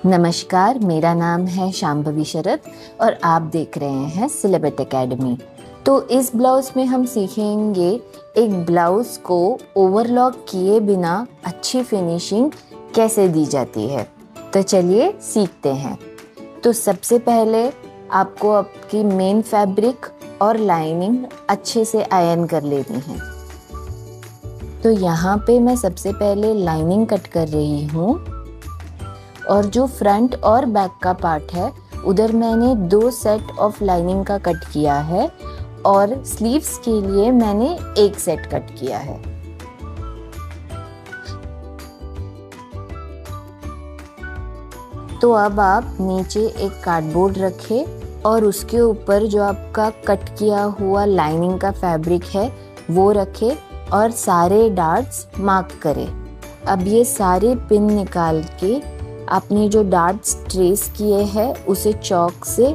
नमस्कार, मेरा नाम है शांभवी शरद और आप देख रहे हैं सिलेबट एकेडमी। तो इस ब्लाउज में हम सीखेंगे एक ब्लाउज को ओवरलॉक किए बिना अच्छी फिनिशिंग कैसे दी जाती है। तो चलिए सीखते हैं। तो सबसे पहले आपको आपकी मेन फैब्रिक और लाइनिंग अच्छे से आयरन कर लेनी है। तो यहाँ पे मैं सबसे पहले लाइनिंग कट कर रही हूँ और जो फ्रंट और बैक का पार्ट है उधर मैंने 2 सेट ऑफ लाइनिंग का कट किया है और स्लीव्स के लिए मैंने 1 सेट कट किया है। तो अब आप नीचे एक कार्डबोर्ड रखें और उसके ऊपर जो आपका कट किया हुआ लाइनिंग का फैब्रिक है वो रखें और सारे डार्ट्स मार्क करें। अब ये सारे पिन निकाल के आपने जो डार्ट्स ट्रेस किए हैं उसे चॉक से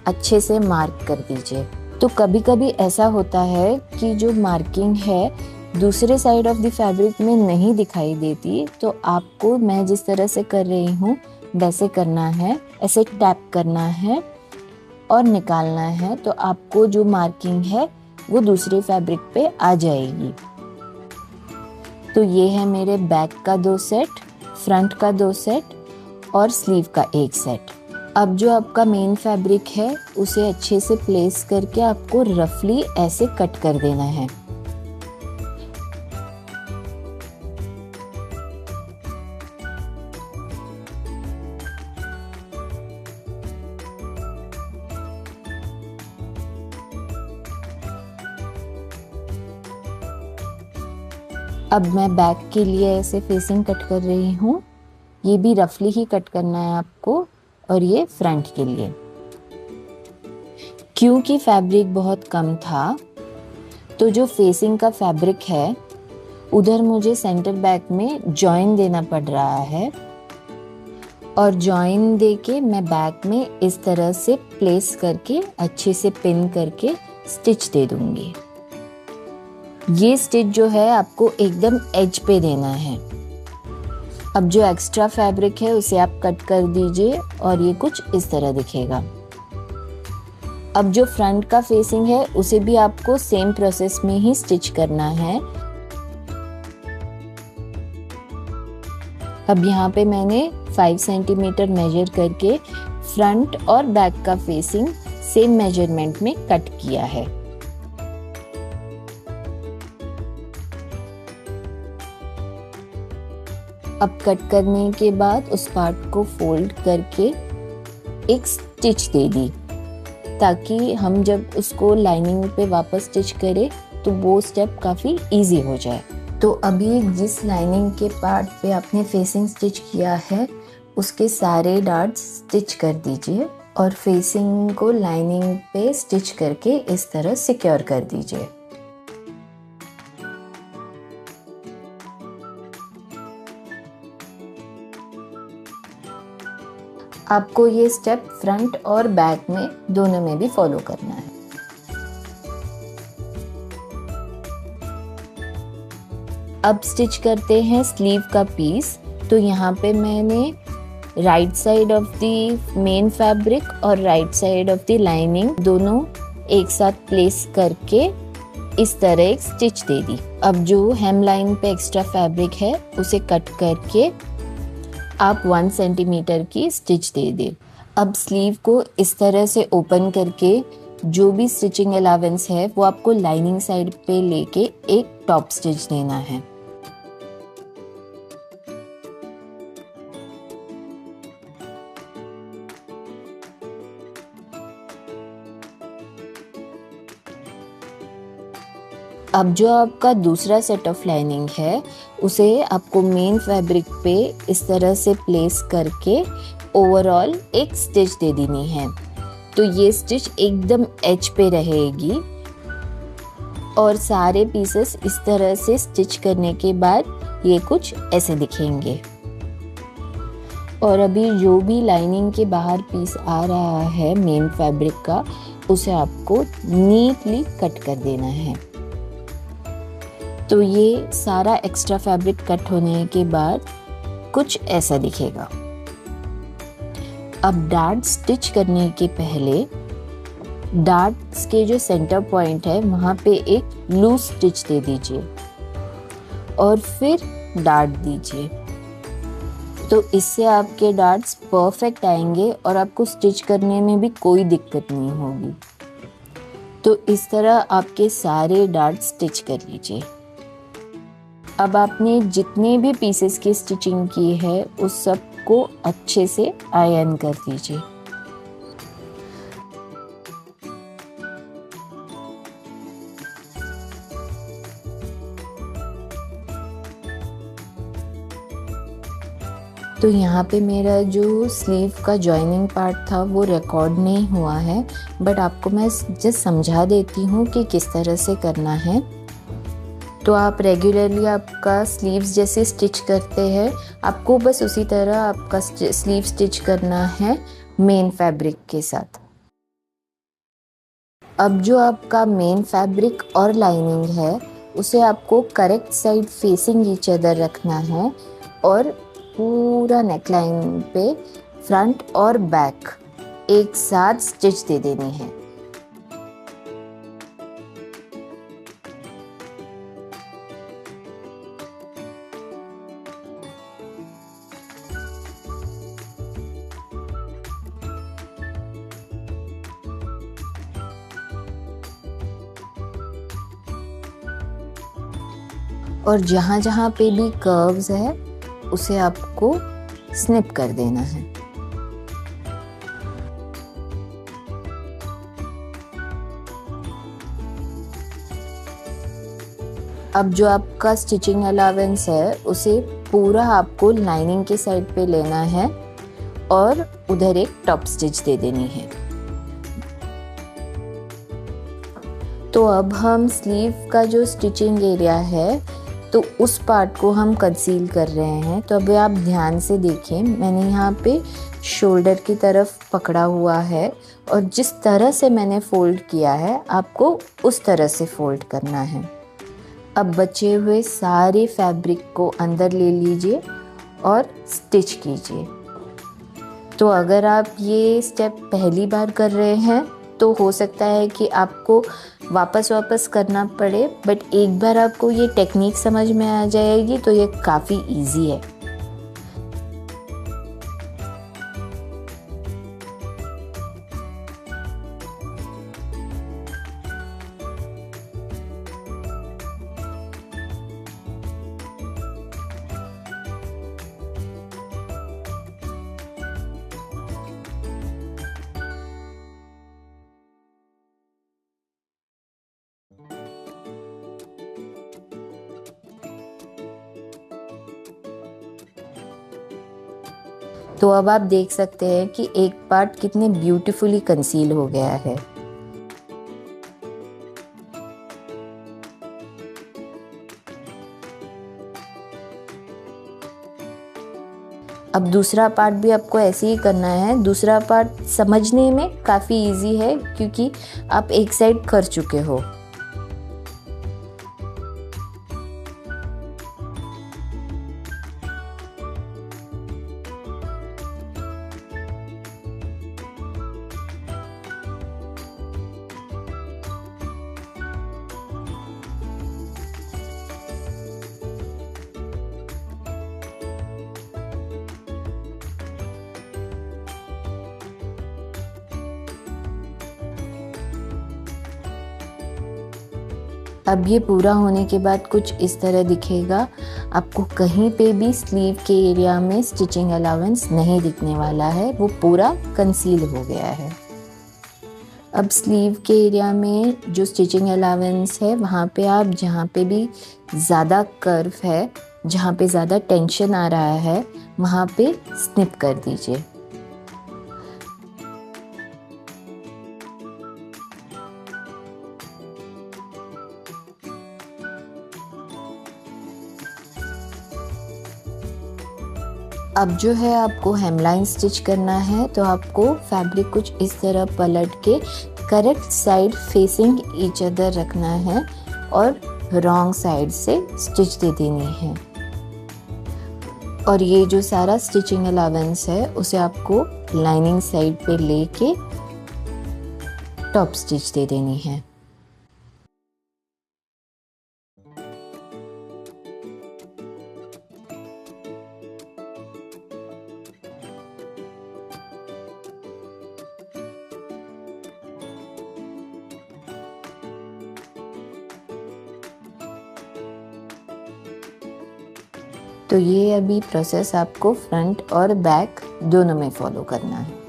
अच्छे से मार्क कर दीजिए। तो कभी कभी ऐसा होता है कि जो मार्किंग है दूसरे साइड ऑफ द फैब्रिक में नहीं दिखाई देती, तो आपको मैं जिस तरह से कर रही हूँ वैसे करना है, ऐसे टैप करना है और निकालना है, तो आपको जो मार्किंग है वो दूसरे फैब्रिक पे आ जाएगी। तो ये है मेरे बैक का 2 सेट, फ्रंट का 2 सेट और स्लीव का 1 सेट। अब जो आपका मेन फैब्रिक है उसे अच्छे से प्लेस करके आपको रफली ऐसे कट कर देना है। अब मैं बैक के लिए ऐसे फेसिंग कट कर रही हूँ। ये भी रफली ही कट करना है आपको और ये फ्रंट के लिए। क्योंकि फैब्रिक बहुत कम था तो जो फेसिंग का फैब्रिक है उधर मुझे सेंटर बैक में जॉइन देना पड़ रहा है और जॉइन देके मैं बैक में इस तरह से प्लेस करके अच्छे से पिन करके स्टिच दे दूंगी। ये स्टिच जो है आपको एकदम एज पे देना है। अब जो एक्स्ट्रा फैब्रिक है उसे आप कट कर दीजिए और ये कुछ इस तरह दिखेगा। अब जो फ्रंट का फेसिंग है उसे भी आपको सेम प्रोसेस में ही स्टिच करना है। अब यहाँ पे मैंने 5 सेंटीमीटर मेजर करके फ्रंट और बैक का फेसिंग सेम मेजरमेंट में कट किया है। अब कट करने के बाद उस पार्ट को फोल्ड करके एक स्टिच दे दी, ताकि हम जब उसको लाइनिंग पे वापस स्टिच करें तो वो स्टेप काफ़ी इजी हो जाए। तो अभी जिस लाइनिंग के पार्ट पे आपने फेसिंग स्टिच किया है उसके सारे डार्ट्स स्टिच कर दीजिए और फेसिंग को लाइनिंग पे स्टिच करके इस तरह सिक्योर कर दीजिए। आपको ये स्टेप फ्रंट और बैक में दोनों में भी फॉलो करना है। अब स्टिच करते हैं स्लीव का पीस। तो यहाँ पे मैंने right side of the main fabric और right side of the lining दोनों एक साथ प्लेस करके इस तरह एक स्टिच दे दी। अब जो हेम लाइन पे एक्स्ट्रा फैब्रिक है उसे कट करके आप 1 सेंटीमीटर की स्टिच दे दें। अब स्लीव को इस तरह से ओपन करके जो भी स्टिचिंग अलावेंस है वो आपको लाइनिंग साइड पे लेके एक टॉप स्टिच देना है। अब जो आपका दूसरा सेट ऑफ लाइनिंग है उसे आपको मेन फैब्रिक पे इस तरह से प्लेस करके ओवरऑल एक स्टिच दे देनी है। तो ये स्टिच एकदम एज पे रहेगी और सारे पीसेस इस तरह से स्टिच करने के बाद ये कुछ ऐसे दिखेंगे। और अभी जो भी लाइनिंग के बाहर पीस आ रहा है मेन फैब्रिक का उसे आपको नीटली कट कर देना है। तो ये सारा एक्स्ट्रा फैब्रिक कट होने के बाद कुछ ऐसा दिखेगा। अब डार्ट स्टिच करने के पहले डार्ट्स के जो सेंटर पॉइंट है वहाँ पे एक लूज स्टिच दे दीजिए और फिर डार्ट दीजिए। तो इससे आपके डार्ट्स परफेक्ट आएंगे और आपको स्टिच करने में भी कोई दिक्कत नहीं होगी। तो इस तरह आपके सारे डार्ट्स स्टिच कर लीजिए। अब आपने जितने भी पीसेस की स्टिचिंग की है उस सब को अच्छे से आयरन कर दीजिए। तो यहाँ पे मेरा जो स्लीव का जॉइनिंग पार्ट था वो रिकॉर्ड नहीं हुआ है, बट आपको मैं जस्ट समझा देती हूँ कि किस तरह से करना है। तो आप रेगुलरली आपका स्लीव्स जैसे स्टिच करते हैं, आपको बस उसी तरह आपका स्लीव स्टिच करना है मेन फैब्रिक के साथ। अब जो आपका मेन फैब्रिक और लाइनिंग है उसे आपको correct side facing each other रखना है और पूरा नेकलाइन पे फ्रंट और बैक एक साथ स्टिच दे देनी है। और जहाँ जहाँ पे भी कर्व्स है उसे आपको स्निप कर देना है। अब जो आपका स्टिचिंग अलावेंस है उसे पूरा आपको लाइनिंग के साइड पे लेना है और उधर एक टॉप स्टिच दे देनी है। तो अब हम स्लीव का जो स्टिचिंग एरिया है तो उस पार्ट को हम कंसील कर रहे हैं। तो अभी आप ध्यान से देखिए, मैंने यहाँ पे शोल्डर की तरफ पकड़ा हुआ है और जिस तरह से मैंने फोल्ड किया है आपको उस तरह से फोल्ड करना है। अब बचे हुए सारे फैब्रिक को अंदर ले लीजिए और स्टिच कीजिए। तो अगर आप ये स्टेप पहली बार कर रहे हैं तो हो सकता है कि आपको वापस करना पड़े, बट एक बार आपको ये टेक्निक समझ में आ जाएगी तो ये काफ़ी इजी है। तो अब आप देख सकते हैं कि एक पार्ट कितने ब्यूटीफुली कंसील हो गया है। अब दूसरा पार्ट भी आपको ऐसे ही करना है। दूसरा पार्ट समझने में काफ़ी इजी है क्योंकि आप एक साइड कर चुके हो। अब ये पूरा होने के बाद कुछ इस तरह दिखेगा। आपको कहीं पे भी स्लीव के एरिया में स्टिचिंग अलावेंस नहीं दिखने वाला है, वो पूरा कंसील हो गया है। अब स्लीव के एरिया में जो स्टिचिंग अलावेंस है वहाँ पे आप जहाँ पे भी ज़्यादा कर्व है, जहाँ पे ज़्यादा टेंशन आ रहा है वहाँ पे स्निप कर दीजिए। अब जो है आपको हेमलाइन स्टिच करना है, तो आपको फैब्रिक कुछ इस तरह पलट के correct side facing each other रखना है और रॉन्ग साइड से स्टिच दे देनी है। और ये जो सारा स्टिचिंग अलावेंस है उसे आपको लाइनिंग साइड पे लेके टॉप स्टिच दे देनी है। तो ये अभी प्रोसेस आपको फ्रंट और बैक दोनों में फॉलो करना है।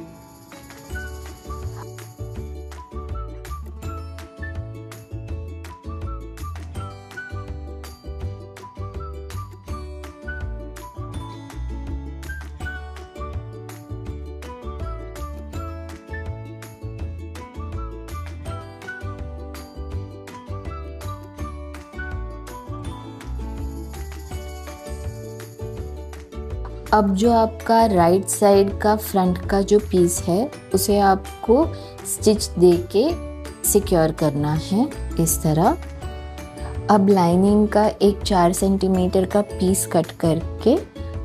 अब जो आपका राइट साइड का फ्रंट का जो पीस है उसे आपको स्टिच देके सिक्योर करना है इस तरह। अब लाइनिंग का एक 4 सेंटीमीटर का पीस कट करके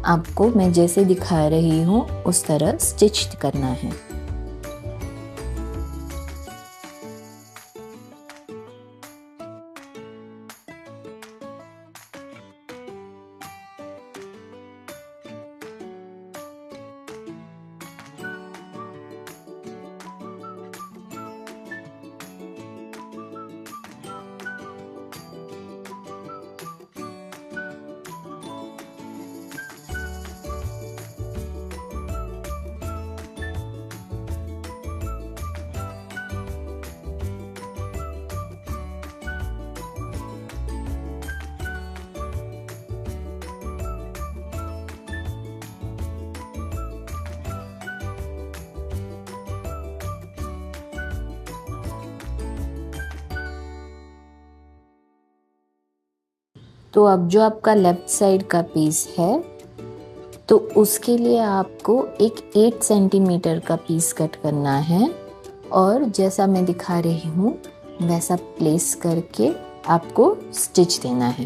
आपको मैं जैसे दिखा रही हूँ उस तरह स्टिच करना है। तो अब जो आपका लेफ्ट साइड का पीस है तो उसके लिए आपको एक 8 सेंटीमीटर का पीस कट करना है और जैसा मैं दिखा रही हूँ वैसा प्लेस करके आपको स्टिच देना है।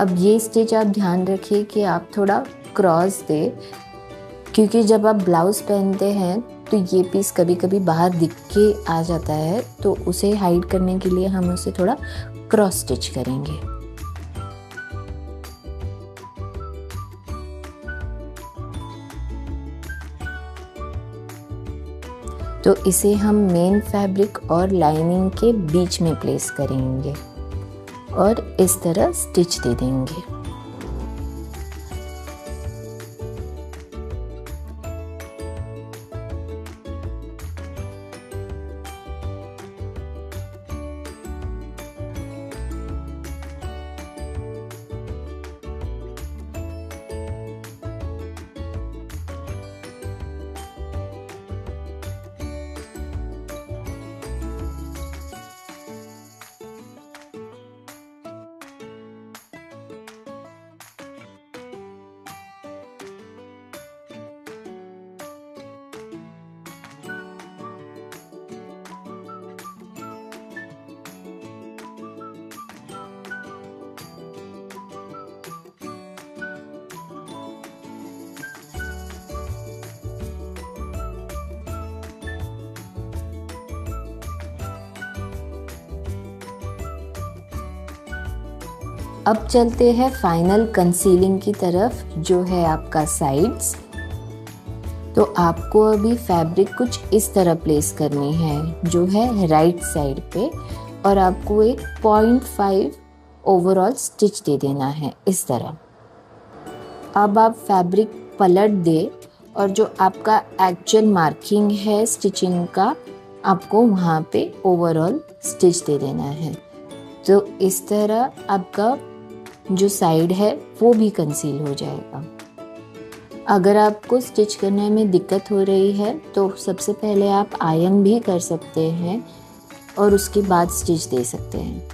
अब ये स्टिच आप ध्यान रखिए कि आप थोड़ा क्रॉस दे, क्योंकि जब आप ब्लाउज़ पहनते हैं तो ये पीस कभी कभी बाहर दिख के आ जाता है, तो उसे हाइड करने के लिए हम उसे थोड़ा क्रॉस स्टिच करेंगे। तो इसे हम मेन फैब्रिक और लाइनिंग के बीच में प्लेस करेंगे और इस तरह स्टिच दे देंगे। अब चलते हैं फाइनल कंसीलिंग की तरफ, जो है आपका साइड्स। तो आपको अभी फैब्रिक कुछ इस तरह प्लेस करनी है, जो है राइट साइड पे, और आपको एक 0.5 ओवरऑल स्टिच दे देना है इस तरह। अब आप फैब्रिक पलट दे और जो आपका एक्चुअल मार्किंग है स्टिचिंग का, आपको वहाँ पे ओवरऑल स्टिच दे देना है। तो इस तरह आपका जो साइड है वो भी कंसील हो जाएगा। अगर आपको स्टिच करने में दिक्कत हो रही है तो सबसे पहले आप आयरन भी कर सकते हैं और उसके बाद स्टिच दे सकते हैं।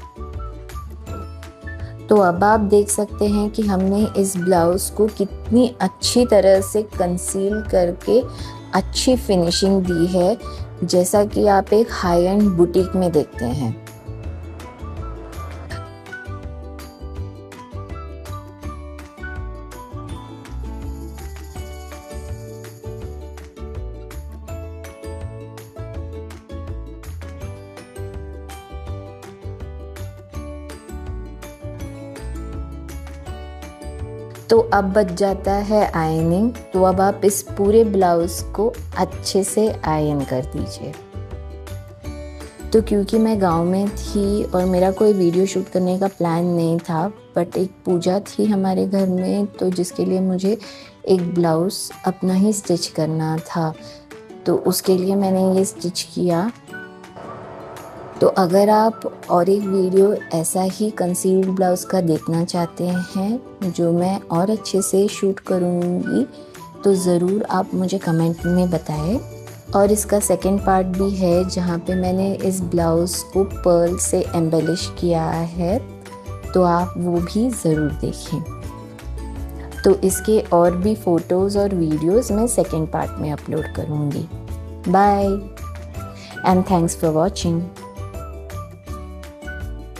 तो अब आप देख सकते हैं कि हमने इस ब्लाउज़ को कितनी अच्छी तरह से कंसील करके अच्छी फिनिशिंग दी है, जैसा कि आप एक हाई एंड बुटीक में देखते हैं। तो अब बच जाता है आयनिंग। तो अब आप इस पूरे ब्लाउज़ को अच्छे से आयन कर दीजिए। तो क्योंकि मैं गांव में थी और मेरा कोई वीडियो शूट करने का प्लान नहीं था, बट एक पूजा थी हमारे घर में, तो जिसके लिए मुझे एक ब्लाउज़ अपना ही स्टिच करना था, तो उसके लिए मैंने ये स्टिच किया। तो अगर आप और एक वीडियो ऐसा ही कंसील्ड ब्लाउज़ का देखना चाहते हैं जो मैं और अच्छे से शूट करूँगी, तो ज़रूर आप मुझे कमेंट में बताएं। और इसका सेकंड पार्ट भी है जहाँ पे मैंने इस ब्लाउज़ को पर्ल से एम्बेलिश किया है, तो आप वो भी ज़रूर देखें। तो इसके और भी फ़ोटोज़ और वीडियोज़ मैं सेकंड पार्ट में अपलोड करूँगी। Bye and thanks for watching.